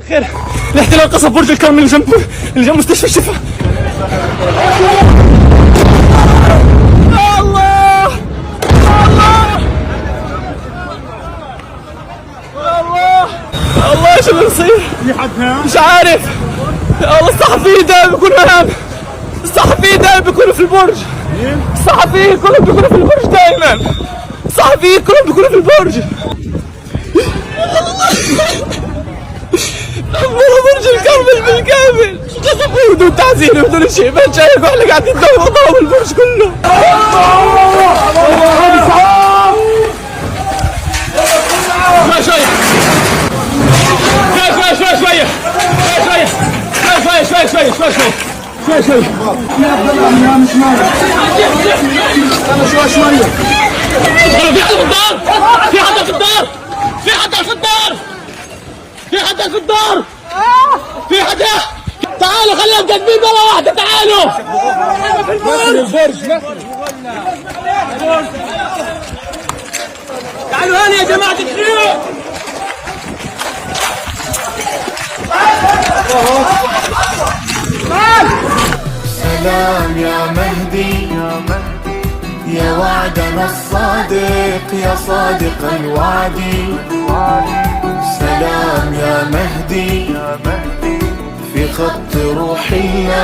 خير، الاحتلال قصف برج الكرم اللي جنب مستشفى الشفا. الله الله الله الله، شو بنصير؟ مش عارف. الله، الصحفيين دائما بيكونوا هناك، الصحفيين دائما بيكونوا في البرج، الصحفيين كلهم بيكونوا في البرج دائما، الصحفيين كلهم بيكونوا في البرج. دمروا برج الكرم بالكامل، قصفوه بدون تعزير بدون شيء، ما شايف احنا قاعدين ضوء البرج كله. شوي في حدا في الدار، في حدا في الدار، في حدا في الدار، في حدا. تعالوا خلينا مكتبين مرة واحدة، تعالوا. تعالوا هنا يا جماعة الخير. سلام يا مهدي، يا وعدنا الصادق، يا صادق الوعد. سلام يا مهدي، في خط روح الله